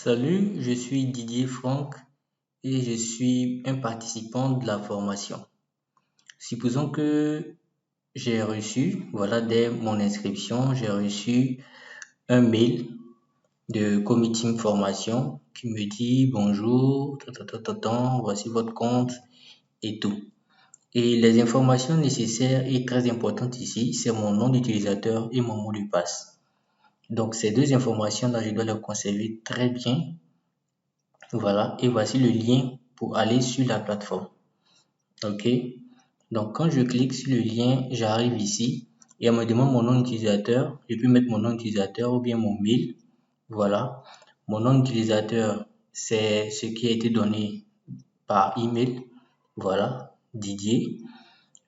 Salut, je suis Didier Franck et je suis un participant de la formation. Supposons que j'ai reçu, voilà, dès mon inscription, j'ai reçu un mail de Committing Formation qui me dit bonjour, voici votre compte et tout. Et les informations nécessaires et très importantes ici, c'est mon nom d'utilisateur et mon mot de passe. Donc ces deux informations-là, je dois les conserver très bien. Voilà, et voici le lien pour aller sur la plateforme. OK? Donc, quand je clique sur le lien, j'arrive ici et on me demande mon nom d'utilisateur. Je peux mettre mon nom d'utilisateur ou bien mon mail. Voilà. Mon nom d'utilisateur, c'est ce qui a été donné par email. Voilà, Didier.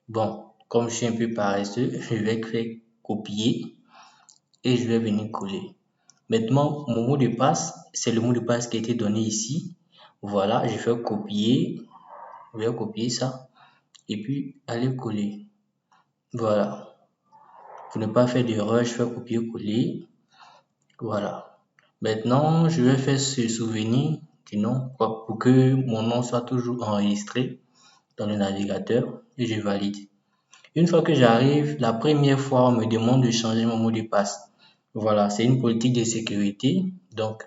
Bon, comme je suis un peu paresseux, je vais faire copier et je vais venir coller. Maintenant, mon mot de passe, c'est le mot de passe qui a été donné ici. Voilà, je vais copier. Je vais copier ça et puis aller coller. Voilà. Pour ne pas faire d'erreur, je vais copier-coller. Voilà. Maintenant, je vais faire ce souvenir du nom pour que mon nom soit toujours enregistré dans le navigateur et je valide. Une fois que j'arrive, la première fois, on me demande de changer mon mot de passe. Voilà, c'est une politique de sécurité. Donc,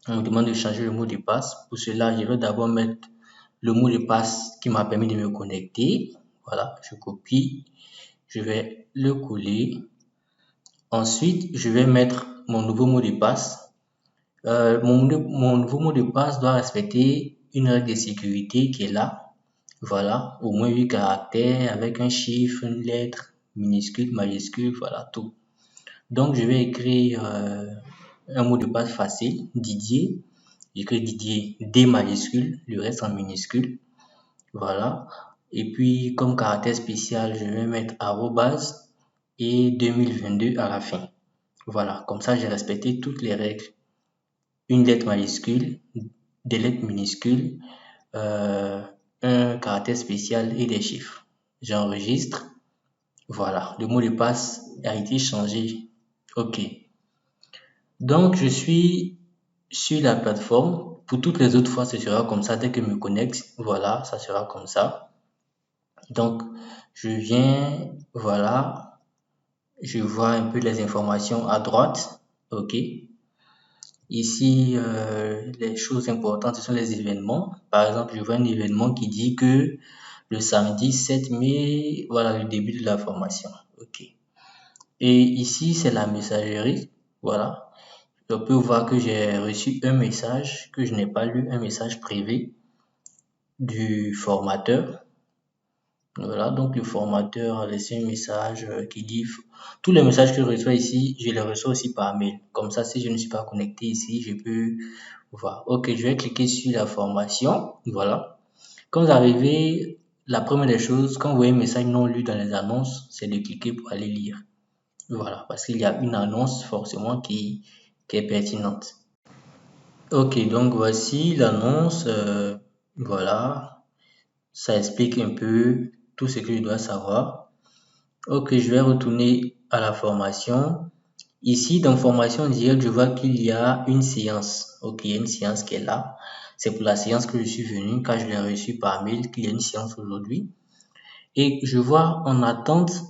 on me demande de changer le mot de passe. Pour cela, je vais d'abord mettre le mot de passe qui m'a permis de me connecter. Voilà, je copie, je vais le coller. Ensuite, je vais mettre mon nouveau mot de passe. Mon nouveau mot de passe doit respecter une règle de sécurité qui est là. Voilà, au moins 8 caractères avec un chiffre, une lettre, minuscule, majuscule, voilà tout. Donc, je vais écrire un mot de passe facile, Didier. J'écris Didier D majuscule, le reste en minuscule. Voilà. Et puis, comme caractère spécial, je vais mettre arrobase et 2022 à la fin. Voilà. Comme ça, j'ai respecté toutes les règles. Une lettre majuscule, des lettres minuscules, un caractère spécial et des chiffres. J'enregistre. Voilà. Le mot de passe a été changé. OK. Donc, je suis sur la plateforme. Pour toutes les autres fois, ce sera comme ça. Dès que je me connecte, voilà, ça sera comme ça. Donc, je viens, voilà, je vois un peu les informations à droite. OK. Ici, les choses importantes, ce sont les événements. Par exemple, je vois un événement qui dit que le samedi 7 mai, voilà le début de la formation. OK. Et ici, c'est la messagerie. Voilà. On peut voir que j'ai reçu un message que je n'ai pas lu, un message privé du formateur. Voilà, donc le formateur a laissé un message qui dit tous les messages que je reçois ici, je les reçois aussi par mail. Comme ça, si je ne suis pas connecté ici, je peux voir. OK, je vais cliquer sur la formation. Voilà. Quand vous arrivez, la première des choses, quand vous voyez un message non lu dans les annonces, c'est de cliquer pour aller lire. Voilà, parce qu'il y a une annonce forcément qui est pertinente. OK, donc voici l'annonce. Voilà, ça explique un peu tout ce que je dois savoir. OK, je vais retourner à la formation. Ici, dans formation directe, je vois qu'il y a une séance. OK, il y a une séance qui est là. C'est pour la séance que je suis venu, car je l'ai reçu par mail, qu'il y a une séance aujourd'hui. Et je vois en attente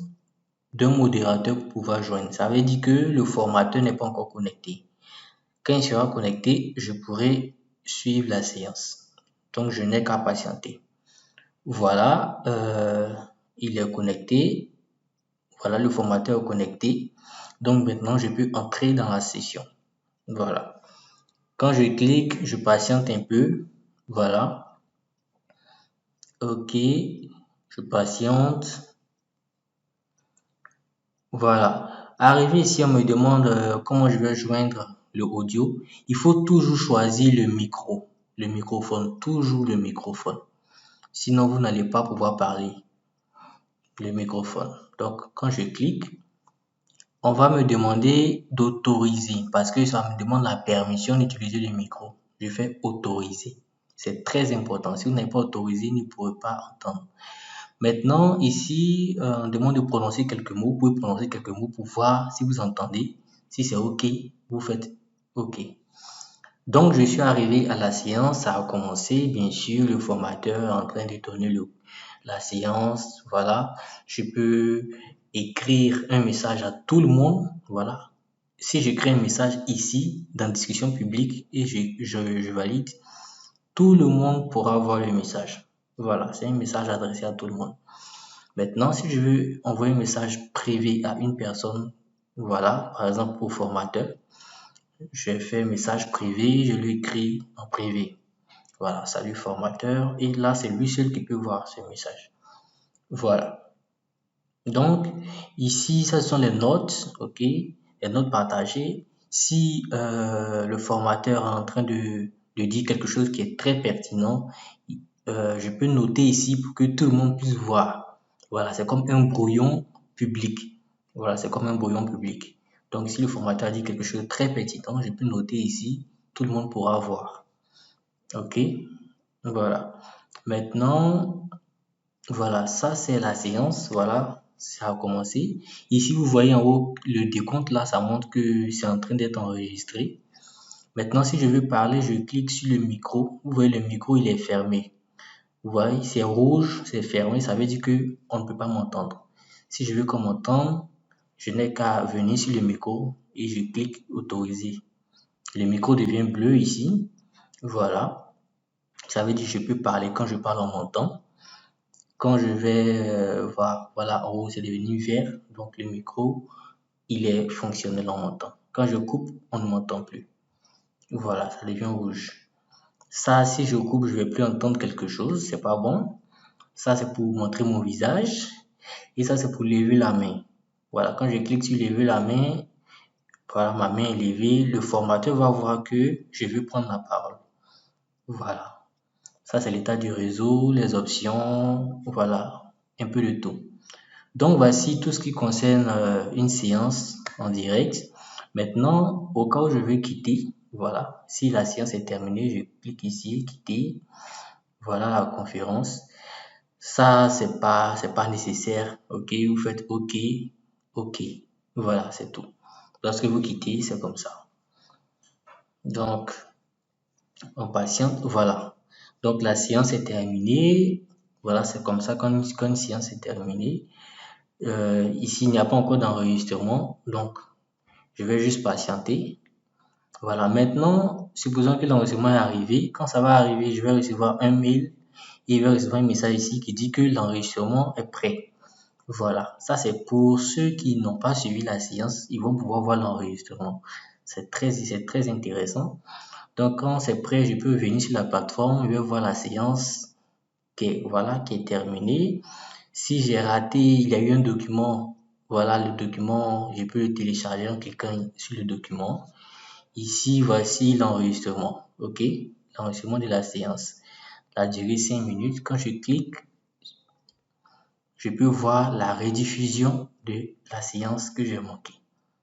d'un modérateur pour pouvoir joindre. Ça veut dire que le formateur n'est pas encore connecté. Quand il sera connecté, je pourrai suivre la séance. Donc, je n'ai qu'à patienter. Voilà, il est connecté. Voilà, le formateur est connecté. Donc, maintenant, je peux entrer dans la session. Voilà. Quand je clique, je patiente un peu. Voilà. OK. Je patiente. Voilà. Arrivé ici, on me demande comment je vais joindre le audio. Il faut toujours choisir le micro, le microphone, toujours le microphone. Sinon, vous n'allez pas pouvoir parler. Le microphone. Donc, quand je clique, on va me demander d'autoriser parce que ça me demande la permission d'utiliser le micro. Je fais autoriser. C'est très important. Si vous n'avez pas autorisé, vous ne pourrez pas entendre. Maintenant, ici, on demande de prononcer quelques mots. Vous pouvez prononcer quelques mots pour voir si vous entendez. Si c'est OK, vous faites OK. Donc, je suis arrivé à la séance, ça a commencé, bien sûr, le formateur est en train de donner la séance, voilà. Je peux écrire un message à tout le monde, voilà. Si j'écris un message ici, dans discussion publique, et je valide, tout le monde pourra voir le message. Voilà, c'est un message adressé à tout le monde. Maintenant, si je veux envoyer un message privé à une personne, voilà, par exemple au formateur, je fais un message privé, je lui écris en privé. Voilà, salut formateur. Et là, c'est lui seul qui peut voir ce message. Voilà. Donc, ici, ce sont les notes, ok, les notes partagées. Si le formateur est en train de dire quelque chose qui est très pertinent, je peux noter ici pour que tout le monde puisse voir. Voilà, c'est comme un brouillon public. Voilà, c'est comme un brouillon public. Donc, si le formateur dit quelque chose de très pertinent, je peux noter ici, tout le monde pourra voir. Ok, voilà. Maintenant, voilà, ça c'est la séance. Voilà, ça a commencé. Ici, vous voyez en haut le décompte là, ça montre que c'est en train d'être enregistré. Maintenant, si je veux parler, je clique sur le micro. Vous voyez, le micro, il est fermé. Vous voyez, c'est rouge, c'est fermé, ça veut dire que on ne peut pas m'entendre. Si je veux qu'on m'entende, je n'ai qu'à venir sur le micro et je clique autoriser. Le micro devient bleu ici. Voilà. Ça veut dire que je peux parler quand je parle, on m'entend. Quand je vais voir, voilà, en haut, c'est devenu vert. Donc, le micro, il est fonctionnel, on m'entend. Quand je coupe, on ne m'entend plus. Voilà, ça devient rouge. Ça, si je coupe, je vais plus entendre quelque chose. C'est pas bon. Ça, c'est pour montrer mon visage. Et ça, c'est pour lever la main. Voilà, quand je clique sur lever la main, voilà, ma main est levée. Le formateur va voir que je veux prendre la parole. Voilà. Ça, c'est l'état du réseau, les options, voilà, un peu de tout. Donc, voici tout ce qui concerne une séance en direct. Maintenant, au cas où je veux quitter, voilà, si la séance est terminée, je clique ici, quitter, voilà la conférence. Ça, c'est pas nécessaire. OK, vous faites OK, OK. Voilà, c'est tout. Lorsque vous quittez, c'est comme ça. Donc, on patiente, voilà. Donc, la séance est terminée. Voilà, c'est comme ça quand une séance est terminée. Ici, il n'y a pas encore d'enregistrement. Donc, je vais juste patienter. Voilà, maintenant, supposons que l'enregistrement est arrivé. Quand ça va arriver, je vais recevoir un mail et je vais recevoir un message ici qui dit que l'enregistrement est prêt. Voilà, ça c'est pour ceux qui n'ont pas suivi la séance, ils vont pouvoir voir l'enregistrement. C'est très intéressant. Donc quand c'est prêt, je peux venir sur la plateforme, je vais voir la séance voilà, qui est terminée. Si j'ai raté, il y a eu un document, voilà le document, je peux le télécharger en cliquant sur le document. Ici, voici l'enregistrement, ok? L'enregistrement de la séance. La durée 5 minutes. Quand je clique, je peux voir la rediffusion de la séance que j'ai manquée.